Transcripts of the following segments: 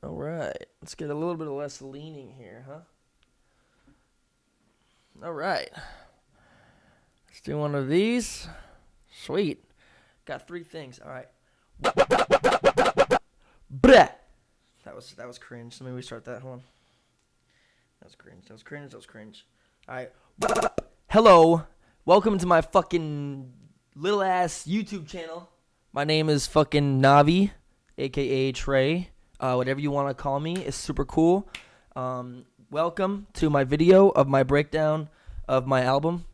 All right. Let's get a little bit less leaning here, huh? All right. Let's do one of these. Sweet. Got three things. All right. Bleh. That was cringe. Let me restart that. Hold on. That was cringe. That was cringe. That was cringe. All right. Hello. Welcome to my fucking little ass YouTube channel. My name is fucking nAvvvi, aka Trey. Whatever you want to call me is super cool. Welcome to my video of my breakdown of my album.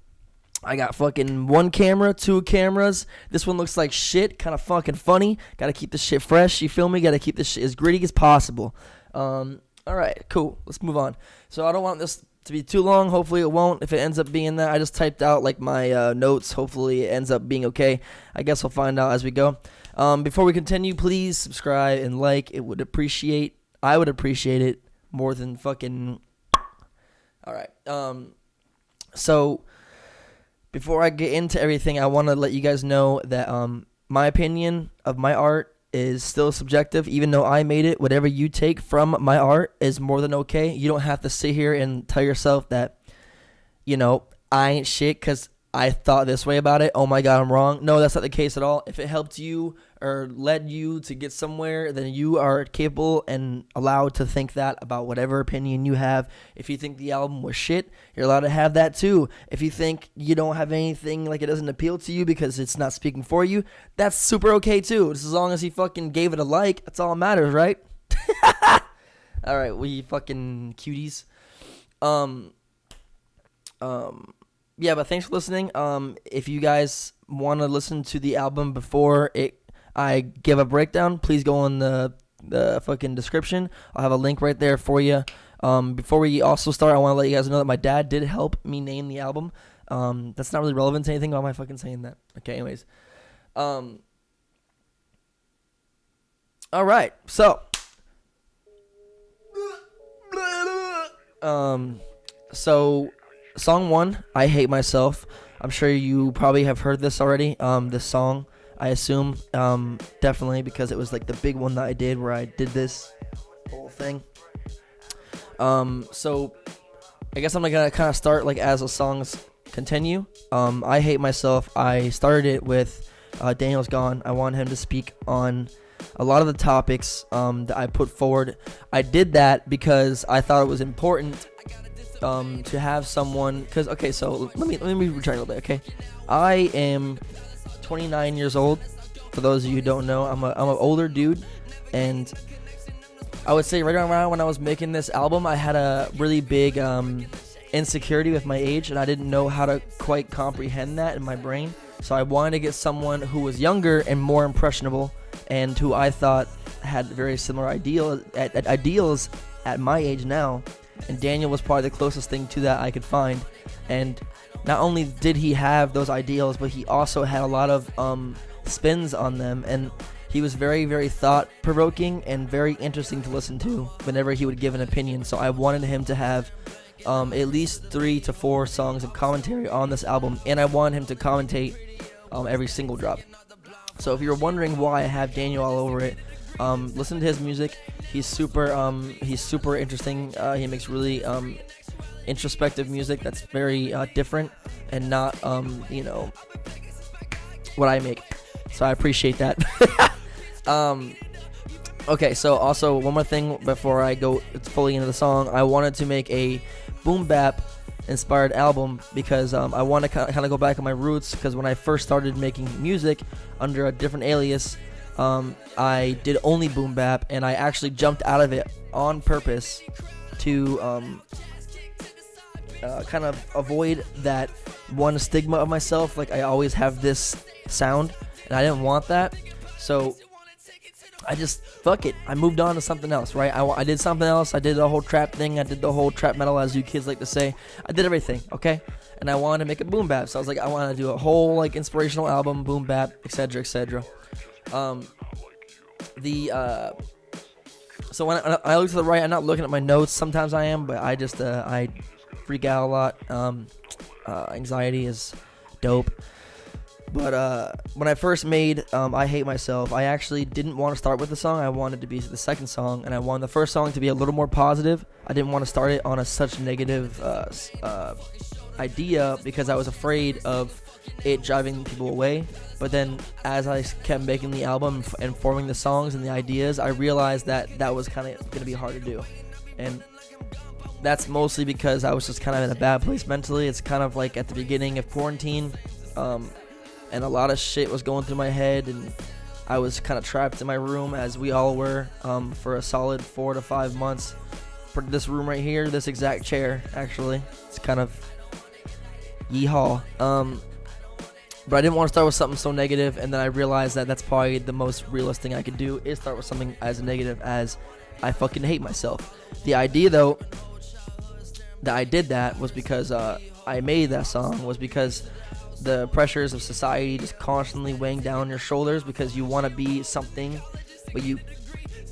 I got fucking one camera, two cameras. This one looks like shit, kind of fucking funny. Gotta keep the shit fresh, you feel me? Gotta keep this shit as gritty as possible. Alright, cool. Let's move on. So I don't want this to be too long. Hopefully it won't. If it ends up being that, I just typed out like my notes. Hopefully it ends up being okay. I guess we'll find out as we go. Before we continue, please subscribe and like. I would appreciate it more than fucking. Alright. So before I get into everything, I want to let you guys know that my opinion of my art is still subjective. Even though I made it, whatever you take from my art is more than okay. You don't have to sit here and tell yourself that, I ain't shit because I thought this way about it. Oh my God, I'm wrong. No, that's not the case at all. If it helped you or led you to get somewhere, then you are capable and allowed to think that about whatever opinion you have. If you think the album was shit, you're allowed to have that too. If you think you don't have anything, like it doesn't appeal to you because it's not speaking for you, that's super okay too. Just as long as he fucking gave it a like, that's all that matters, right? All right, we fucking cuties. Yeah, but thanks for listening. If you guys want to listen to the album before I give a breakdown, please go in the fucking description. I'll have a link right there for you. Before we also start, I want to let you guys know that my dad did help me name the album. That's not really relevant to anything. Why am I fucking saying that? Okay, anyways. All right, so. Song 1, I Hate Myself. I'm sure you probably have heard this already. This song, I assume, definitely, because it was like the big one that I did where I did this whole thing. So I guess I'm gonna kind of start like as the songs continue. I Hate Myself. I started it with Daniel's gone. I want him to speak on a lot of the topics that I put forward. I did that because I thought it was important to have someone, because okay, so let me return a little bit. Okay, I am 29 years old. For those of you who don't know, I'm an older dude, and I would say right around when I was making this album, I had a really big insecurity with my age, and I didn't know how to quite comprehend that in my brain. So I wanted to get someone who was younger and more impressionable, and who I thought had very similar ideals at my age now. And Daniel was probably the closest thing to that I could find. And not only did he have those ideals, but he also had a lot of spins on them. And he was very, very thought-provoking and very interesting to listen to whenever he would give an opinion. So I wanted him to have at least 3 to 4 songs of commentary on this album. And I wanted him to commentate every single drop. So if you're wondering why I have Daniel all over it, listen to his music. He's super interesting. He makes really introspective music that's very different and not what I make. So I appreciate that. Okay, so also one more thing before I go fully into the song. I wanted to make a boom bap inspired album because I want to kind of go back on my roots, because when I first started making music under a different alias, I did only boom bap, and I actually jumped out of it on purpose to kind of avoid that one stigma of myself. Like, I always have this sound, and I didn't want that, so I just, fuck it, I moved on to something else, right? I did something else. I did the whole trap thing. I did the whole trap metal, as you kids like to say. I did everything, okay? And I wanted to make a boom bap, so I was like, I want to do a whole like inspirational album, boom bap, etc., etc. So when I look to the right, I'm not looking at my notes. Sometimes I am, but I just I freak out a lot. Anxiety is dope. But when I first made I Hate Myself, I actually didn't want to start with the song. I wanted to be the second song, and I wanted the first song to be a little more positive. I didn't want to start it on a such negative idea because I was afraid of it driving people away. But then as I kept making the album and forming the songs and the ideas, I realized that that was kind of going to be hard to do. And that's mostly because I was just kind of in a bad place mentally. It's kind of like at the beginning of quarantine, and a lot of shit was going through my head, and I was kind of trapped in my room, as we all were, for a solid 4 to 5 months. For this room right here, this exact chair, actually, it's kind of yeehaw. But I didn't want to start with something so negative, and then I realized that that's probably the most realist thing I could do, is start with something as negative as I fucking hate myself. The idea, though, that I did that was because I made that song, was because the pressures of society just constantly weighing down on your shoulders because you want to be something, but you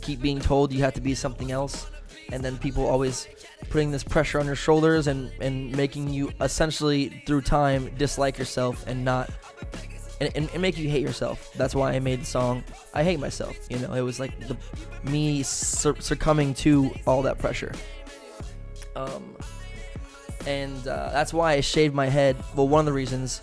keep being told you have to be something else, and then people always putting this pressure on your shoulders and making you essentially through time dislike yourself and not and make you hate yourself. That's why I made the song I Hate Myself. You know, it was like me succumbing to all that pressure. And that's why I shaved my head. Well, one of the reasons,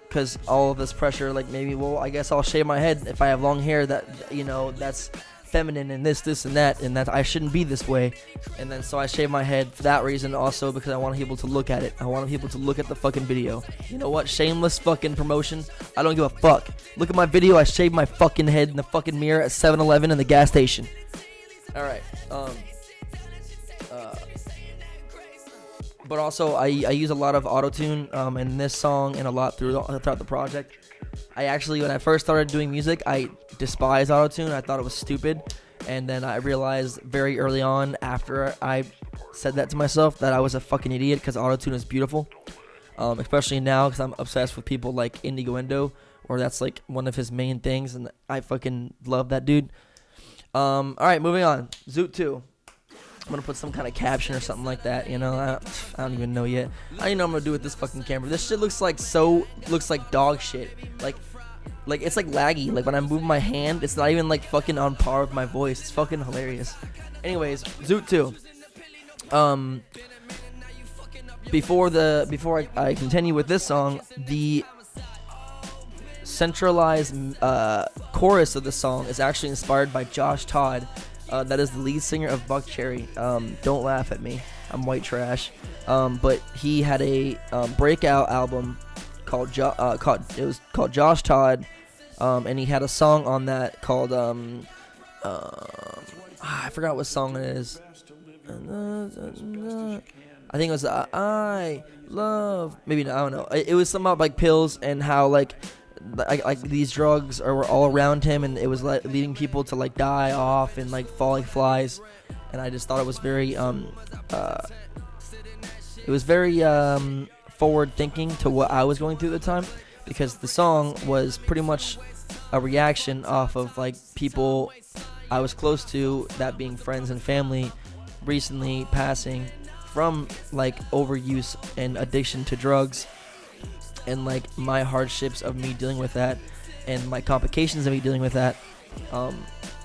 because all of this pressure, like maybe, well, I guess I'll shave my head if I have long hair. That, you know, that's feminine and this and that I shouldn't be this way. And then so I shaved my head for that reason, also because I wanted people to look at it. I wanted people to look at the fucking video. You know what? Shameless fucking promotion. I don't give a fuck. Look at my video. I shaved my fucking head in the fucking mirror at 7-Eleven in the gas station. All right. But also, I use a lot of auto-tune in this song and a lot throughout the project. I actually, when I first started doing music, I despised auto-tune. I thought it was stupid. And then I realized very early on, after I said that to myself, that I was a fucking idiot because auto-tune is beautiful. Especially now because I'm obsessed with people like Indigo, or that's like one of his main things. And I fucking love that dude. All right, moving on. Zoot2. I'm gonna put some kind of caption or something like that, you know. I don't even know yet. I don't even know what I'm gonna do with this fucking camera. This shit looks like dog shit. Like it's like laggy. Like when I move my hand, it's not even like fucking on par with my voice. It's fucking hilarious. Anyways, Zoot2. Before I continue with this song, the centralized chorus of the song is actually inspired by Josh Todd. That is the lead singer of Buckcherry. Don't laugh at me. I'm white trash. But he had a breakout album called Josh Todd, and he had a song on that called I forgot what song it is. I think it was I Love. Maybe I don't know. It was something about like pills and how like these drugs were all around him, and it was like leading people to like die off and like fall like flies. And I just thought it was very forward thinking to what I was going through at the time, because the song was pretty much a reaction off of like people I was close to, that being friends and family, recently passing from like overuse and addiction to drugs, and like my hardships of me dealing with that and my complications of me dealing with that.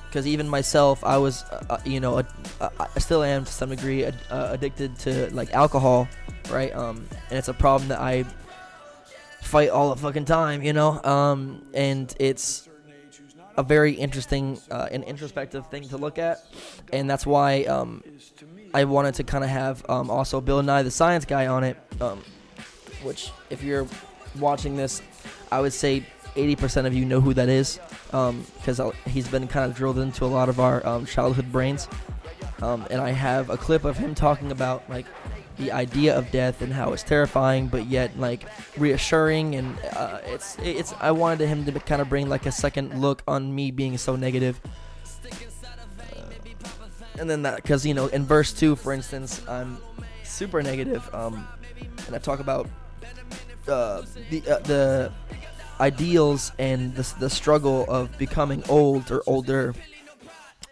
Because even myself, I was I still am to some degree addicted to like alcohol, right? And it's a problem that I fight all the fucking time, you know. And it's a very interesting and introspective thing to look at, and that's why I wanted to kind of have also Bill Nye the Science Guy on it, which if you're watching this, I would say 80% of you know who that is, because he's been kind of drilled into a lot of our childhood brains. And I have a clip of him talking about like the idea of death and how it's terrifying, but yet like reassuring. And it's I wanted him to kind of bring like a second look on me being so negative. And then that, because in verse 2, for instance, I'm super negative, and I talk about the ideals and the struggle of becoming old or older,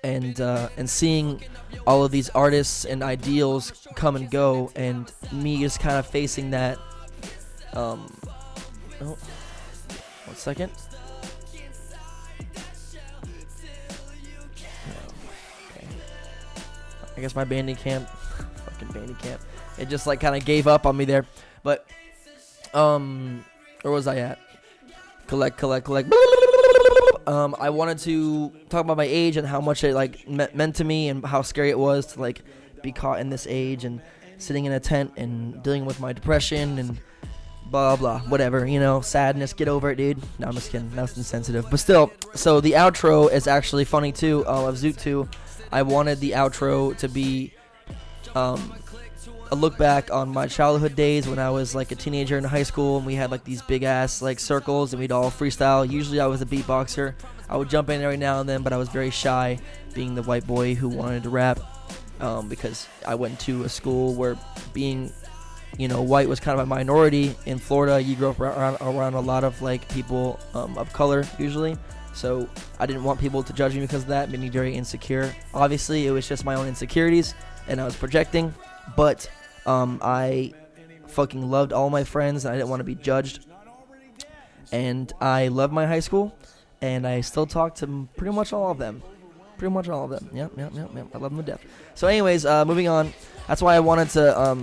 and seeing all of these artists and ideals come and go, and me just kind of facing that. 1 second. Okay. I guess my Bandicamp, fucking Bandicamp, it just like kind of gave up on me there. But where was I at? Collect. I wanted to talk about my age and how much it like meant to me and how scary it was to like be caught in this age and sitting in a tent and dealing with my depression and blah blah whatever, you know, sadness. Get over it, dude. No, I'm just kidding. That's insensitive. But still, so the outro is actually funny too. Of Zoot2, I wanted the outro to be a look back on my childhood days when I was like a teenager in high school, and we had like these big ass like circles and we'd all freestyle. Usually I was a beatboxer. I would jump in every now and then, but I was very shy being the white boy who wanted to rap, because I went to a school where being, you know, white was kind of a minority. In Florida, you grew up around a lot of like people of color usually, so I didn't want people to judge me because of that. It made me very insecure. Obviously it was just my own insecurities and I was projecting, but I fucking loved all my friends and I didn't want to be judged, and I loved my high school and I still talk to pretty much all of them. Yep. I love them to death. So anyways, moving on. That's why I wanted to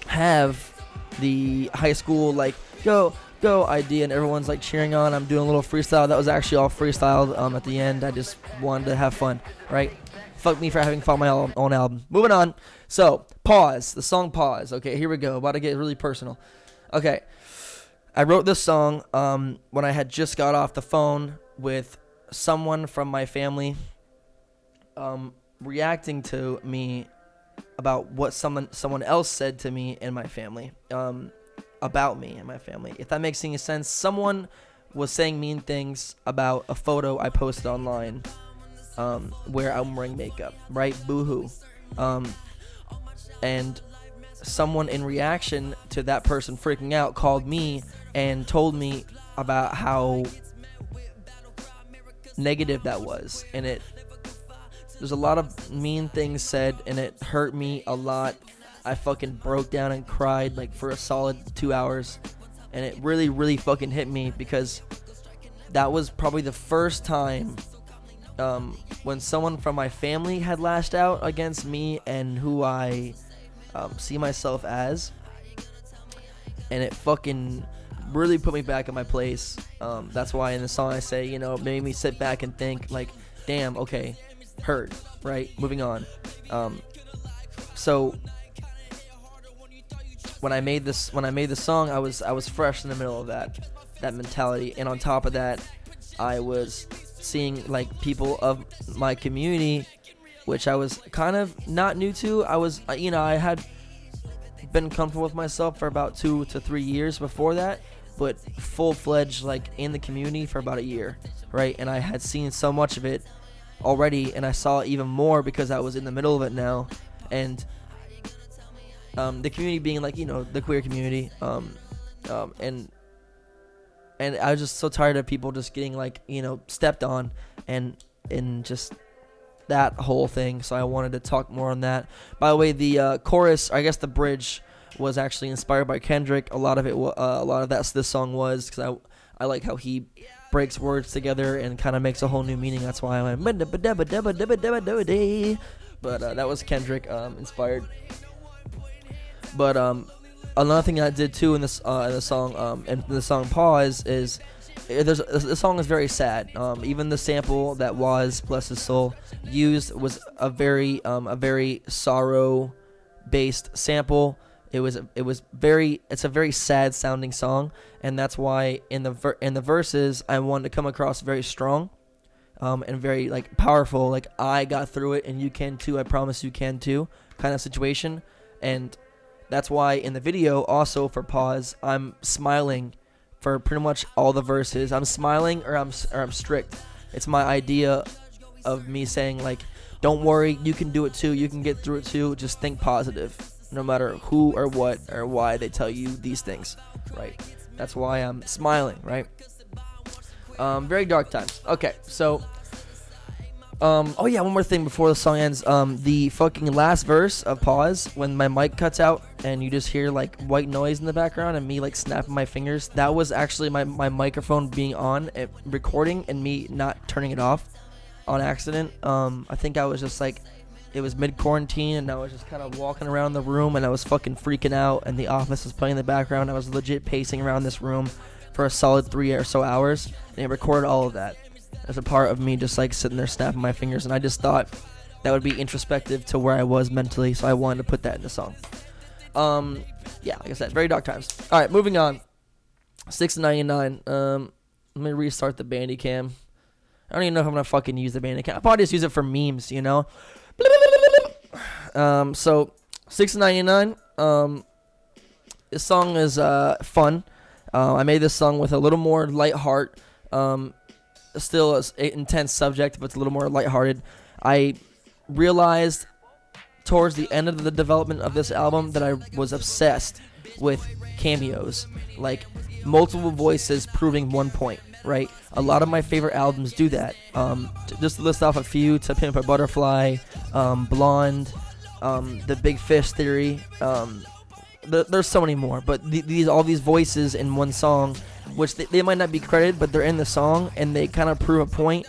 have the high school like go idea and everyone's like cheering on. I'm doing a little freestyle. That was actually all freestyled at the end. I just wanted to have fun, right? Fuck me for having fun on my own album. Moving on. So, Pause. The song Pause. Okay, here we go. About to get really personal. Okay. I wrote this song when I had just got off the phone with someone from my family reacting to me about what someone else said to me and my family, about me and my family. If that makes any sense, someone was saying mean things about a photo I posted online where I'm wearing makeup, right? Boo-hoo. And someone in reaction to that person freaking out called me and told me about how negative that was, and there's a lot of mean things said and it hurt me a lot. I fucking broke down and cried like for a solid 2 hours, and it really fucking hit me because that was probably the first time when someone from my family had lashed out against me and who I see myself as, and it fucking really put me back in my place. That's why in the song I say, you know, it made me sit back and think like, damn, okay, heard, right? Moving on. So when I made the song, I was fresh in the middle of that mentality, and on top of that, I was seeing like people of my community, which I was kind of not new to. I had been comfortable with myself for about 2 to 3 years before that, but full-fledged like in the community for about a year, right? And I had seen so much of it already, and I saw even more because I was in the middle of it now. And the community being like, you know, the queer community, and I was just so tired of people just getting like, you know, stepped on and just that whole thing. So I wanted to talk more on that. By the way, the chorus, I guess the bridge, was actually inspired by Kendrick. A lot of this song was, because I like how he breaks words together and kind of makes a whole new meaning. That's why I went but that was Kendrick inspired. But another thing I did too in the song Pause is the song is very sad. Even the sample that was, bless his soul, used was a very sorrow based sample. It's a very sad sounding song, and that's why in the verses I wanted to come across very strong, and very like powerful, like I got through it and you can too, I promise you can too, kind of situation. And that's why in the video also for Pause, I'm smiling for pretty much all the verses. I'm smiling or I'm strict. It's my idea of me saying like, don't worry, you can do it too, you can get through it too, just think positive. No matter who or what or why they tell you these things, right? That's why I'm smiling, right? Very dark times. Okay, so Oh yeah, one more thing before the song ends. The fucking last verse of Pause, when my mic cuts out and you just hear like white noise in the background and me like snapping my fingers, that was actually my microphone being on and recording and me not turning it off on accident. I think I was just like, it was mid-quarantine and I was just kind of walking around the room and I was fucking freaking out and The Office was playing in the background. I was legit pacing around this room for a solid 3 or so hours and it recorded all of that as a part of me just like sitting there snapping my fingers, and I just thought that would be introspective to where I was mentally, so I wanted to put that in the song. Yeah, like I said, very dark times. All right, moving on. 699. Let me restart the Bandicam. I don't even know if I'm gonna fucking use the Bandicam. I'll probably just use it for memes, you know. So 699. This song is fun. I made this song with a little more light heart. Still an intense subject, but it's a little more lighthearted. I realized towards the end of the development of this album that I was obsessed with cameos, like multiple voices proving one point, right? A lot of my favorite albums do that. Just to list off a few: To Pimp a Butterfly, Blonde, The Big Fish Theory. There's so many more, but all these voices in one song, which they might not be credited, but they're in the song, and they kind of prove a point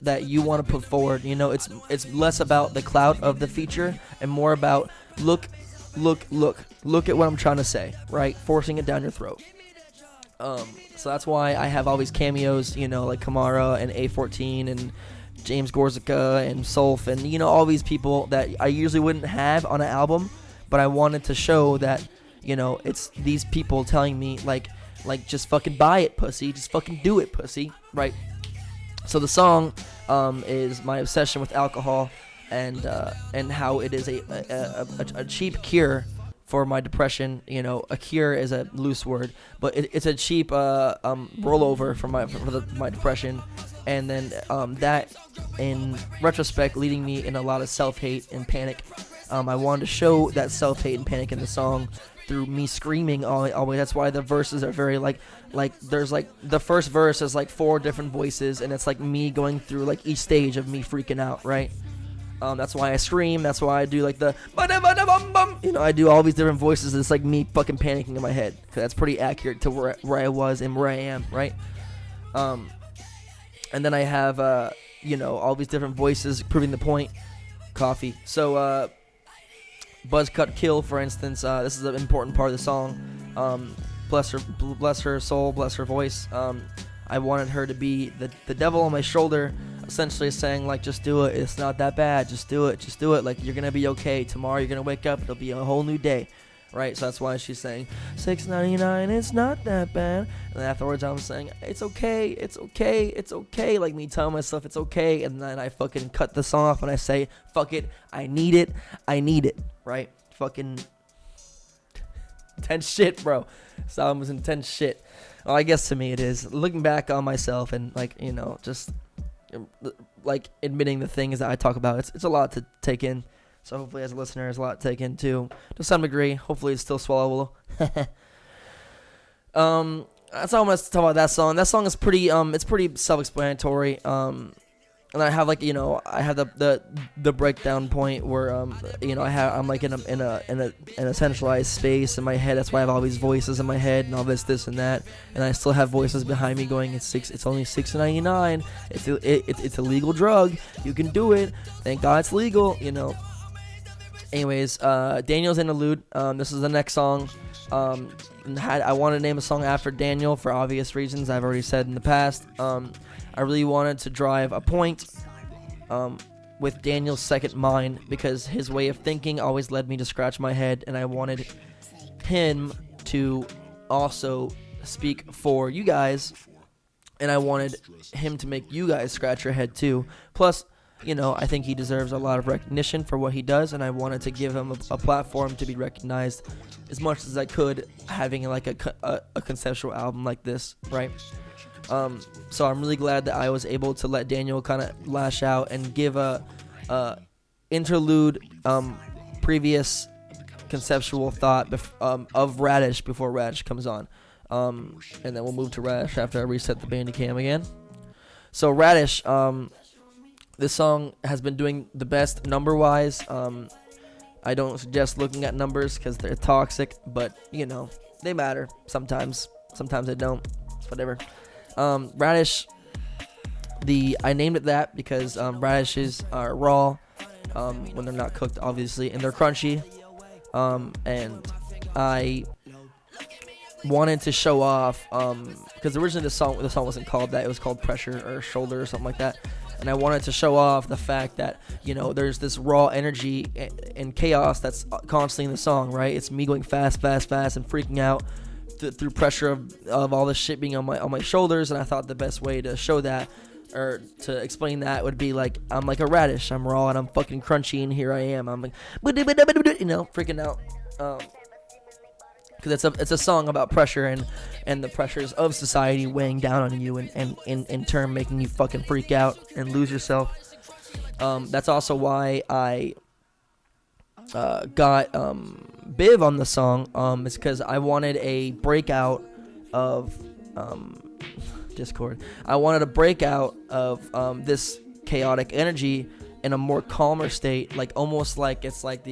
that you want to put forward. You know, it's less about the clout of the feature and more about look at what I'm trying to say, right? Forcing it down your throat. So that's why I have all these cameos, you know, like Kamara and A14 and James Gorzica and Sulf and, you know, all these people that I usually wouldn't have on an album, but I wanted to show that, you know, it's these people telling me like just fucking buy it, pussy, just fucking do it, pussy, right? So the song is my obsession with alcohol and how it is a cheap cure for my depression. You know, a cure is a loose word, but it's a cheap rollover for my depression, and then that in retrospect leading me in a lot of self-hate and panic. I wanted to show that self-hate and panic in the song through me screaming always. That's why the verses are very like there's like the first verse is like 4 different voices, and it's like me going through like each stage of me freaking out, right? That's why I scream. That's why I do like the you know, I do all these different voices. It's like me fucking panicking in my head, because that's pretty accurate to where I was and where I am, right? And then I have you know, all these different voices proving the point. Coffee. So Buzz Cut Kill, for instance, this is an important part of the song. Bless her soul, bless her voice. I wanted her to be the devil on my shoulder, essentially saying like, just do it, it's not that bad, just do it, like you're gonna be okay, tomorrow you're gonna wake up, it'll be a whole new day, right? So that's why she's saying $6.99, it's not that bad, and afterwards I'm saying it's okay, like me telling myself it's okay, and then I fucking cut the song off and I say, fuck it, I need it, right? Fucking intense shit, bro. This album was intense shit. Well, I guess to me it is. Looking back on myself and like, you know, just like admitting the things that I talk about, it's a lot to take in. So hopefully as a listener, it's a lot to take in too, to some degree. Hopefully it's still swallowable. That's all I'm gonna talk about that song. That song is pretty it's pretty self-explanatory. And I have like, you know, I have the breakdown point where you know, I'm like in a centralized space in my head. That's why I have all these voices in my head and all this and that, and I still have voices behind me going, it's only $6.99. It's a legal drug. You can do it. Thank God it's legal. You know. Anyways, Daniel's Interlude. This is the next song. I want to name a song after Daniel for obvious reasons I've already said in the past. I really wanted to drive a point with Daniel's second mind, because his way of thinking always led me to scratch my head, and I wanted him to also speak for you guys, and I wanted him to make you guys scratch your head too. Plus, you know, I think he deserves a lot of recognition for what he does, and I wanted to give him a platform to be recognized as much as I could, having like a conceptual album like this, right? So I'm really glad that I was able to let Daniel kind of lash out and give a interlude, previous conceptual thought of Radish before Radish comes on, and then we'll move to Radish after I reset the Bandicam again. So Radish, This song has been doing the best number-wise. I don't suggest looking at numbers because they're toxic, but, you know, they matter sometimes. Sometimes they don't. It's whatever. Radish, I named it that because radishes are raw when they're not cooked, obviously, and they're crunchy. And I wanted to show off, because originally the song wasn't called that. It was called Pressure or Shoulder or something like that. And I wanted to show off the fact that, you know, there's this raw energy and chaos that's constantly in the song, right? It's me going fast, and freaking out through pressure of all this shit being on my shoulders. And I thought the best way to show that, or to explain that, would be like, I'm like a radish. I'm raw and I'm fucking crunchy, and here I am. I'm like, you know, freaking out. Because it's a song about pressure and the pressures of society weighing down on you and in turn making you fucking freak out and lose yourself. That's also why I got Biv on the song. It's because I wanted a breakout of Discord. I wanted a breakout of this chaotic energy in a more calmer state, like almost like it's like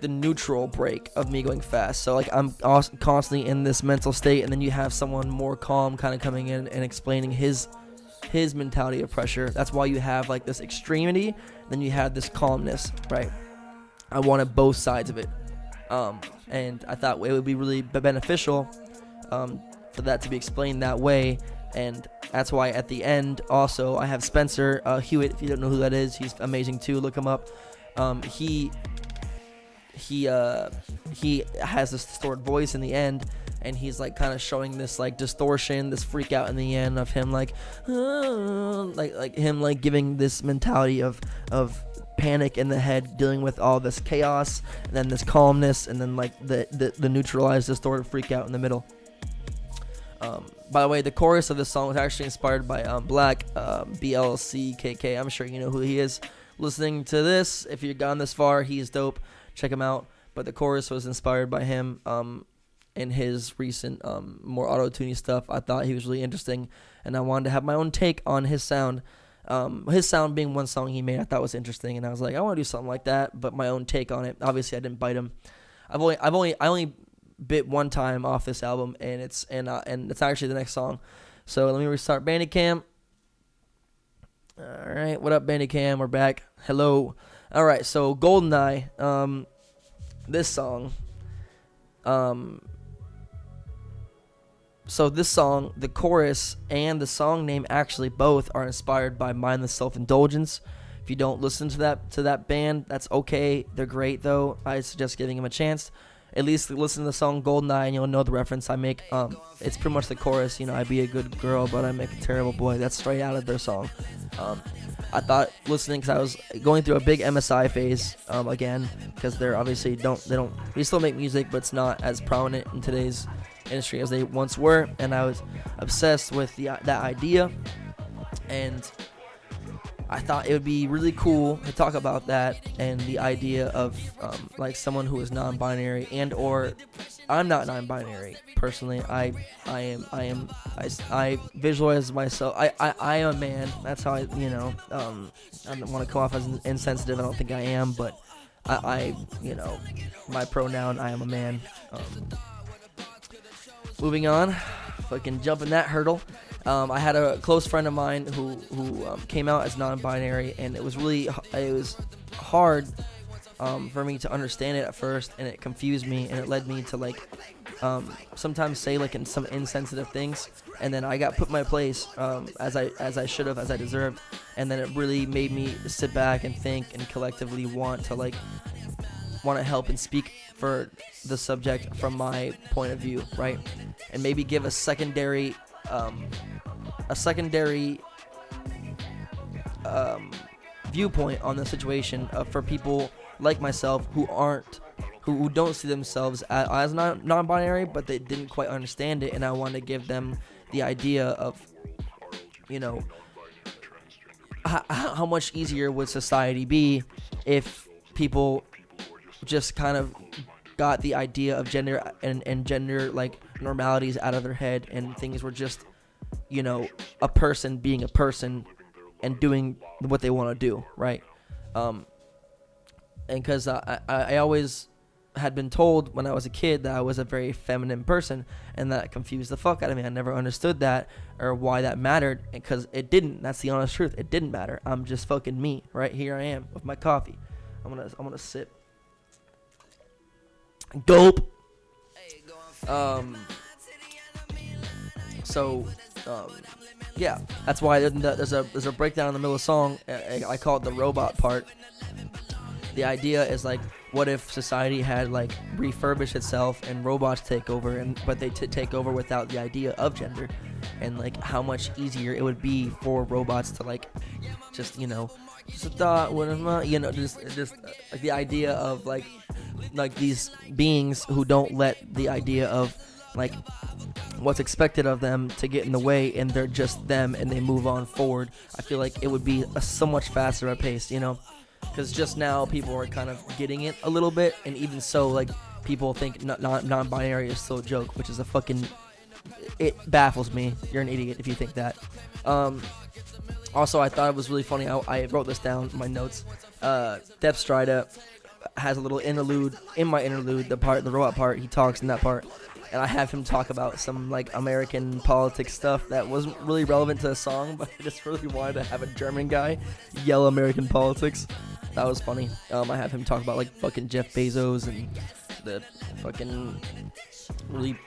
the neutral break of me going fast. So like I'm constantly in this mental state, and then you have someone more calm kind of coming in and explaining his mentality of pressure. That's why you have like this extremity, then you have this calmness, right? I wanted both sides of it, and I thought it would be really beneficial for that to be explained that way. And that's why at the end also I have Spencer Hewitt. If you don't know who that is, he's amazing too. Look him up. He has this distorted voice in the end, and he's like kind of showing this like distortion, this freak out in the end of him like him like giving this mentality of panic in the head, dealing with all this chaos, and then this calmness, and then like the neutralized distorted freak out in the middle. By the way, the chorus of this song was actually inspired by Black, BLCKK. I'm sure you know who he is. Listening to this, if you've gone this far, he's dope. Check him out. But the chorus was inspired by him in his recent more auto-tuning stuff. I thought he was really interesting, and I wanted to have my own take on his sound. His sound being one song he made, I thought was interesting, and I was like, I want to do something like that, but my own take on it. Obviously, I didn't bite him. I only bit one time off this album, and it's actually the next song. So let me restart Bandicam. All right, what up, Bandicam? We're back. Hello. All right, so Goldeneye, this song. So this song, the chorus and the song name actually both are inspired by Mindless Self-Indulgence. If you don't listen to that band, that's okay. They're great though. I suggest giving them a chance. At least listen to the song Goldeneye and you'll know the reference I make. It's pretty much the chorus, you know, I be a good girl, but I make a terrible boy. That's straight out of their song. I thought listening, because I was going through a big MSI phase again, because they're obviously they still make music, but it's not as prominent in today's industry as they once were, and I was obsessed with that idea, and I thought it would be really cool to talk about that and the idea of like someone who is non-binary, and or I'm not non-binary personally. I visualize myself. I am a man. That's how I don't want to come off as insensitive. I don't think I am, but I my pronoun, I am a man. Moving on, fucking jumping that hurdle. I had a close friend of mine who came out as non-binary, and it was hard for me to understand it at first, and it confused me, and it led me to like sometimes say like in some insensitive things, and then I got put in my place as I should have, as I deserved, and then it really made me sit back and think and collectively want to help and speak for the subject from my point of view, right? And maybe give a secondary viewpoint on the situation for people like myself who don't see themselves as non-binary, but they didn't quite understand it, and I want to give them the idea of, how much easier would society be if people just kind of got the idea of gender and gender like normalities out of their head, and things were just a person being a person and doing what they want to do, right? And because I always had been told when I was a kid that I was a very feminine person, and that confused the fuck out of me. I never understood that or why that mattered, because it didn't. That's the honest truth. It didn't matter. I'm just fucking me. Right here I am with my coffee. I'm gonna sip. Gulp. Yeah, that's why there's a breakdown in the middle of the song. I call it the robot part. The idea is like, what if society had like refurbished itself and robots take over, but they take over without the idea of gender, and like how much easier it would be for robots to like just just a thought, what am I, just like the idea of like these beings who don't let the idea of like what's expected of them to get in the way, and they're just them and they move on forward. I feel like it would be so much faster at pace, because just now people are kind of getting it a little bit, and even so, like, people think non-binary is still a joke, which is a fucking, it baffles me. You're an idiot if you think that. Also, I thought it was really funny. I wrote this down in my notes. Depth Strida has a little interlude. In my interlude, the robot part, he talks in that part, and I have him talk about some like American politics stuff that wasn't really relevant to the song, but I just really wanted to have a German guy yell American politics. That was funny. I have him talk about like fucking Jeff Bezos and the fucking really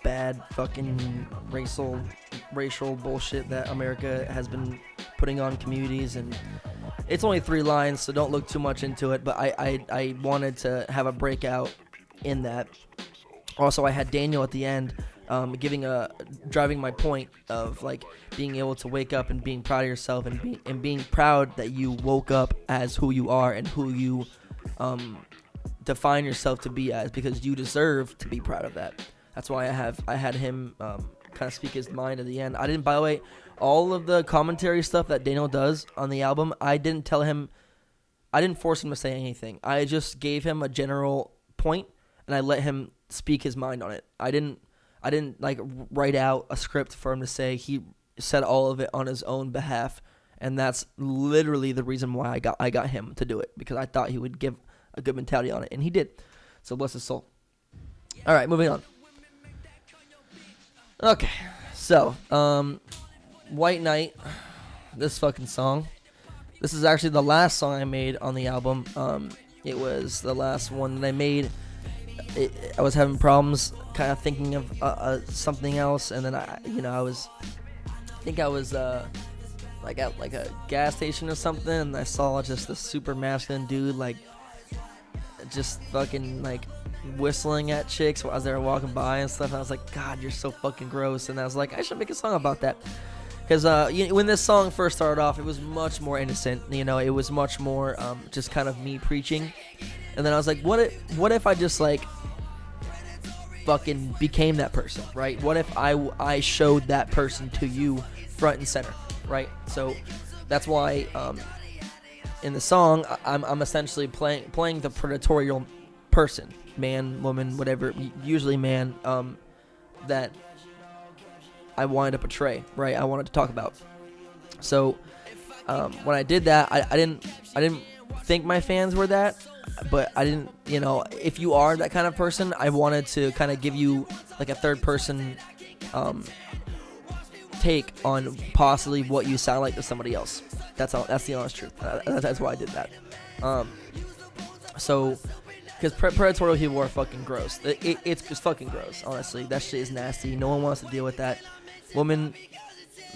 bad fucking racial bullshit that America has been putting on communities, and it's only 3 lines, so don't look too much into it, but I wanted to have a breakout in that. Also, I had Daniel at the end driving my point of like being able to wake up and being proud of yourself, and being proud that you woke up as who you are and who you define yourself to be as, because you deserve to be proud of that. That's why I had him kind of speak his mind at the end. I didn't, by the way, all of the commentary stuff that Daniel does on the album, I didn't force him to say anything. I just gave him a general point, and I let him speak his mind on it. I didn't like write out a script for him to say. He said all of it on his own behalf, and that's literally the reason why I got him to do it, because I thought he would give a good mentality on it, and he did. So bless his soul. All right, moving on. Okay, so White Knight, this fucking song. This is actually the last song I made on the album. It was the last one that I made. I was having problems kind of thinking of something else, and then I was like at like a gas station or something, and I saw just this super masculine dude like just fucking like whistling at chicks as they were walking by and stuff, and I was like, God, you're so fucking gross. And I was like, I should make a song about that, because when this song first started off, it was much more innocent. It was much more just kind of me preaching. And then I was like, what if I just like fucking became that person, right? What if I showed that person to you front and center, right? So that's why in the song I'm essentially playing the predatorial person, man, woman, whatever, usually man, that I wanted to portray, right? I wanted to talk about. So when I did that, I didn't think my fans were that. But I didn't, if you are that kind of person, I wanted to kind of give you like a third person take on possibly what you sound like to somebody else. That's the honest truth. That's why I did that. So, because predatorial people are fucking gross. It's fucking gross, honestly. That shit is nasty. No one wants to deal with that. Women,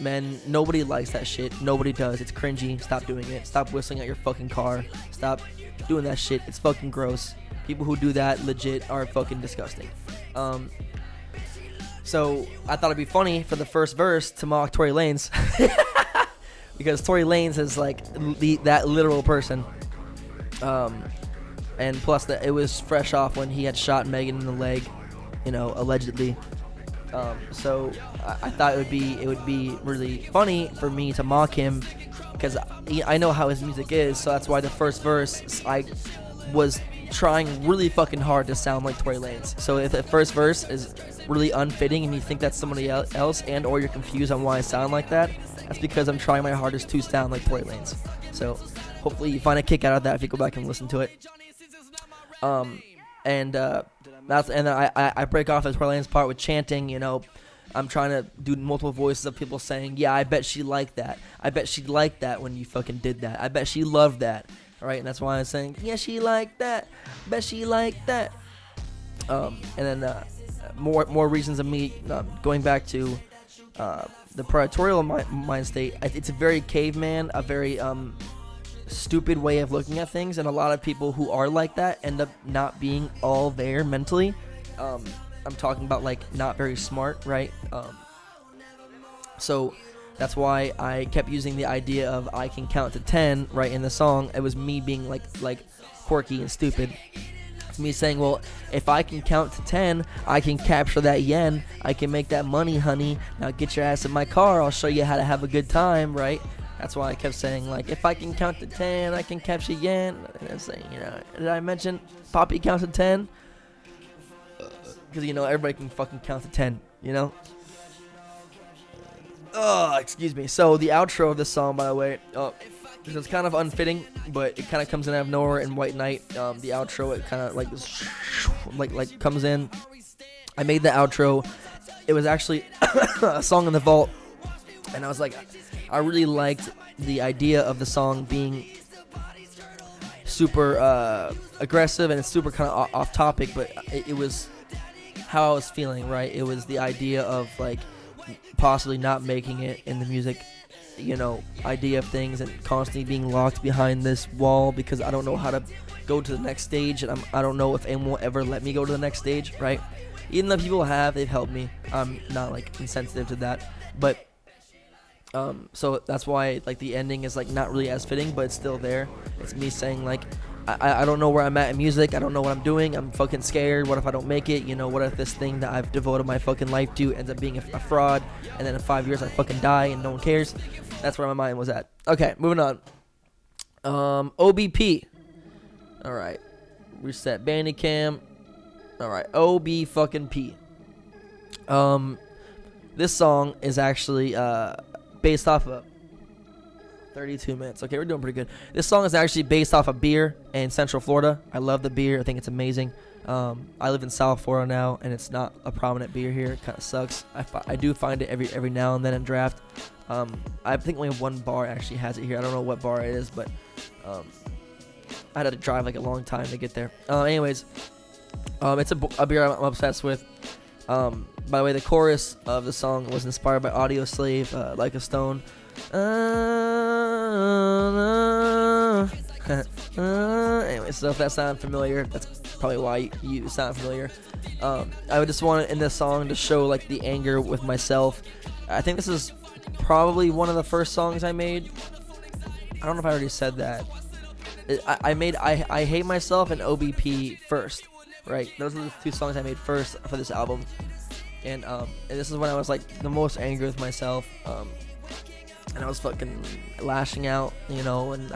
men, nobody likes that shit. Nobody does. It's cringy. Stop doing it. Stop whistling at your fucking car. Stop doing that shit. It's fucking gross. People who do that legit are fucking disgusting. So I thought it'd be funny for the first verse to mock Tory Lanez, because Tory Lanez is like that literal person. And plus that it was fresh off when he had shot Megan in the leg, allegedly. So I thought it would be really funny for me to mock him, because I know how his music is. So that's why the first verse I was trying really fucking hard to sound like Tory Lanez. So if the first verse is really unfitting and you think that's somebody else, and or you're confused on why I sound like that, That's because I'm trying my hardest to sound like Tory Lanez. So hopefully you find a kick out of that if you go back and listen to it. I break off the Tory Lanez part with chanting. You know, I'm trying to do multiple voices of people saying, yeah, I bet she liked that. I bet she liked that when you fucking did that. I bet she loved that. All right, and that's why I'm saying, yeah, she liked that. Bet she liked that. And then more reasons of me going back to the predatorial mind state. It's a very caveman, a very stupid way of looking at things, and a lot of people who are like that end up not being all there mentally. I'm talking about like not very smart, right? So that's why I kept using the idea of I can count to 10 right in the song. It was me being like quirky and stupid. It's me saying, well, if I can count to 10, I can capture that yen. I can make that money, honey. Now get your ass in my car. I'll show you how to have a good time, right? That's why I kept saying, like, if I can count to 10, I can capture yen. And I saying, you know, did I mention Poppy counts to 10? Because, you know, everybody can fucking count to 10, you know? Oh, excuse me. So the outro of this song, by the way, it's kind of unfitting, but it kind of comes in out of nowhere in White Knight. The outro, it kind of like comes in. I made the outro. It was actually a song in the vault, and I was like, I really liked the idea of the song being super aggressive and it's super kind of off topic, but it was how I was feeling, right? It was the idea of like possibly not making it in the music, you know, idea of things, and constantly being locked behind this wall because I don't know how to go to the next stage, and I don't know if anyone will ever let me go to the next stage, right? Even though people have, they've helped me. I'm not like insensitive to that, but so that's why like the ending is like not really as fitting, but it's still there. It's me saying like I don't know where I'm at in music. I don't know what I'm doing. I'm fucking scared. What if I don't make it? You know, what if this thing that I've devoted my fucking life to ends up being a fraud, and then in 5 years I fucking die and no one cares? That's where my mind was at. Okay, moving on. OBP. All right. Reset Bandicam. All right. OB fucking P. This song is actually based off of 32 minutes. Okay, we're doing pretty good. This song is actually based off a beer in Central Florida. I love the beer. I think it's amazing. I live in South Florida now, and it's not a prominent beer here. It kind of sucks. I do find it every now and then in draft. I think only one bar actually has it here. I don't know what bar it is, but I had to drive like a long time to get there. Anyways, it's a beer I'm obsessed with. By the way, the chorus of the song was inspired by Audio Slave, Like a Stone. Anyway, so if that sounds familiar, that's probably why you sound familiar. I would just want in this song to show like the anger with myself. I think this is probably one of the first songs I made. I don't know if I already said that. I made I Hate Myself and OBP first, right? Those are the two songs I made first for this album. And this is when I was like the most angry with myself. And I was fucking lashing out, you know, and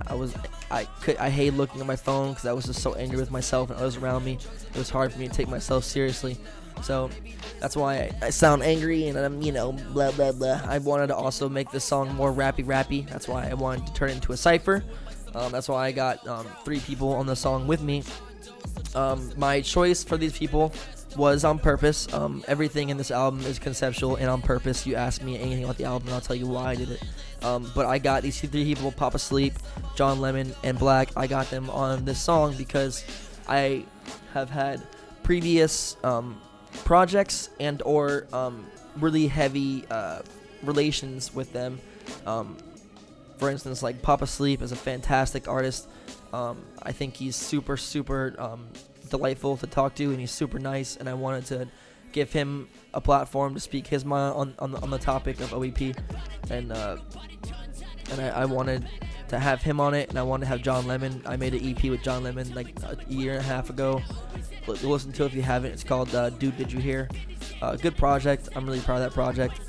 I hate looking at my phone because I was just so angry with myself and others around me. It was hard for me to take myself seriously. So that's why I sound angry and I'm, you know, blah, blah, blah. I wanted to also make this song more rappy. That's why I wanted to turn it into a cypher. That's why I got 3 people on the song with me. My choice for these people was on purpose. Everything in this album is conceptual and on purpose. You ask me anything about the album and I'll tell you why I did it. But I got these 3 people, Papa Sleep, John Lemon, and Black. I got them on this song because I have had previous projects and or really heavy relations with them. For instance, like Papa Sleep is a fantastic artist. I think he's super delightful to talk to, and he's super nice, and I wanted to give him a platform to speak his mind on the topic of OEP, and I wanted to have him on it, and I wanted to have John Lemon. I made an EP with John Lemon like a year and a half ago. Listen to it if you haven't. It's called Dude, Did You Hear? Good project. I'm really proud of that project.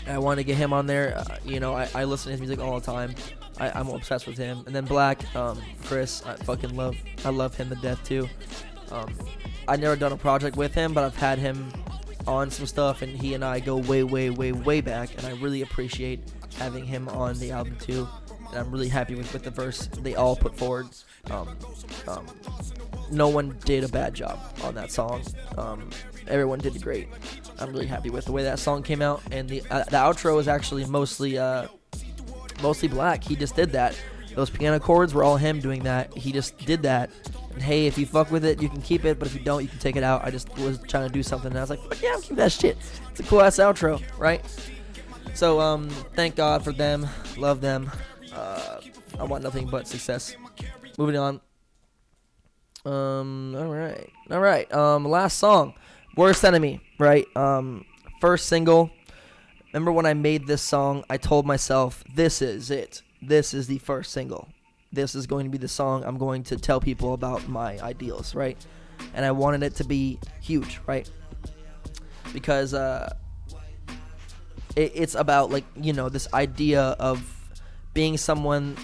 I wanted to get him on there. You know, I listen to his music all the time. I'm obsessed with him. And then Black, Chris, I love him to death too. I've never done a project with him, but I've had him on some stuff, and he and I go way, way, way, way back, and I really appreciate having him on the album too. And I'm really happy with the verse they all put forward. No one did a bad job on that song. Everyone did great. I'm really happy with the way that song came out, and the outro is actually mostly black. He just did that. Those piano chords were all him doing that. He just did that. And hey, if you fuck with it, you can keep it, but if you don't, you can take it out. I just was trying to do something, and I was like, fuck yeah, I'm keeping that shit. It's a cool ass outro, right? So thank God for them. Love them. I want nothing but success. Moving on. All right. Last song, Worst Enemy, right? First single. Remember when I made this song, I told myself, this is it. This is the first single. This is going to be the song I'm going to tell people about my ideals, right? And I wanted it to be huge, right? Because it's about, like, you know, this idea of being someone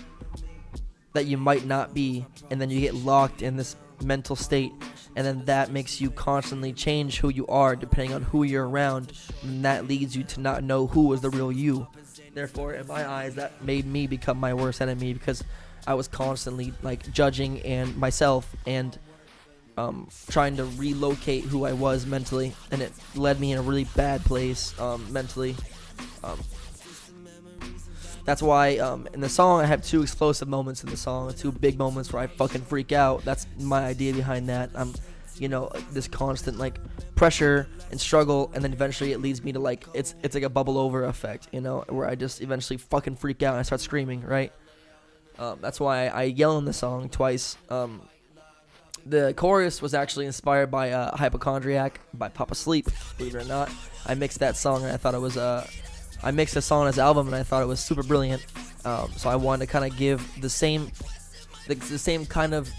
that you might not be, and then you get locked in this mental state, and then that makes you constantly change who you are depending on who you're around, and that leads you to not know who is the real you. Therefore, in my eyes, that made me become my worst enemy, because I was constantly, like, judging and myself and trying to relocate who I was mentally, and it led me in a really bad place mentally. That's why in the song I have 2 explosive moments in the song, 2 big moments where I fucking freak out. That's my idea behind that. You know, this constant, like, pressure and struggle, and then eventually it leads me to, like, it's like a bubble over effect, you know, where I just eventually fucking freak out and I start screaming, right? That's why I yell in the song twice. The chorus was actually inspired by Hypochondriac by Papa Sleep, believe it or not. I mixed that song, and I thought it was I mixed the song on his album, and I thought it was super brilliant. So I wanted to kind of give the same kind of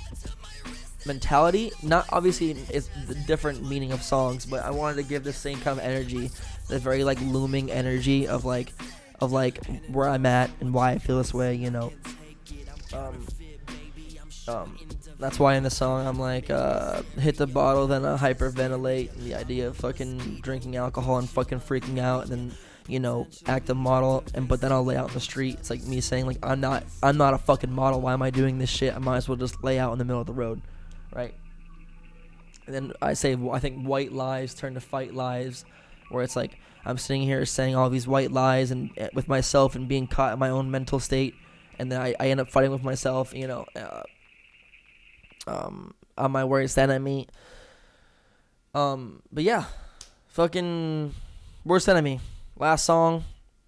mentality. Not obviously it's the different meaning of songs, but I wanted to give the same kind of energy, the very, like, looming energy of where I'm at and why I feel this way, you know. That's why in the song I'm like, hit the bottle, then I hyperventilate, and the idea of fucking drinking alcohol and fucking freaking out, and then, you know, act a model, but then I'll lay out in the street. It's like me saying, like, I'm not a fucking model. Why am I doing this shit? I might as well just lay out in the middle of the road, right? And then I say, I think white lies turn to fight lies, where it's like I'm sitting here saying all these white lies and with myself and being caught in my own mental state, and then I end up fighting with myself, you know. I'm my worst enemy. But yeah, fucking Worst Enemy. Last song,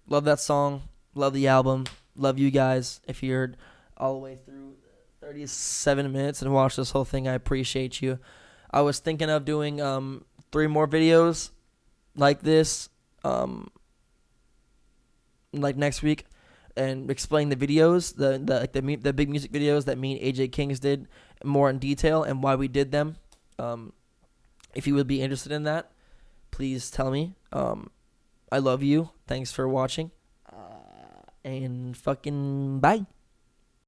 love that song, love the album, love you guys. If you heard all the way through 37 minutes and watched this whole thing, I appreciate you. I was thinking of doing 3 more videos like this, like next week, and explain the videos, the big music videos that me and AJ Kings did more in detail and why we did them. If you would be interested in that, please tell me. I love you. Thanks for watching. And fucking bye.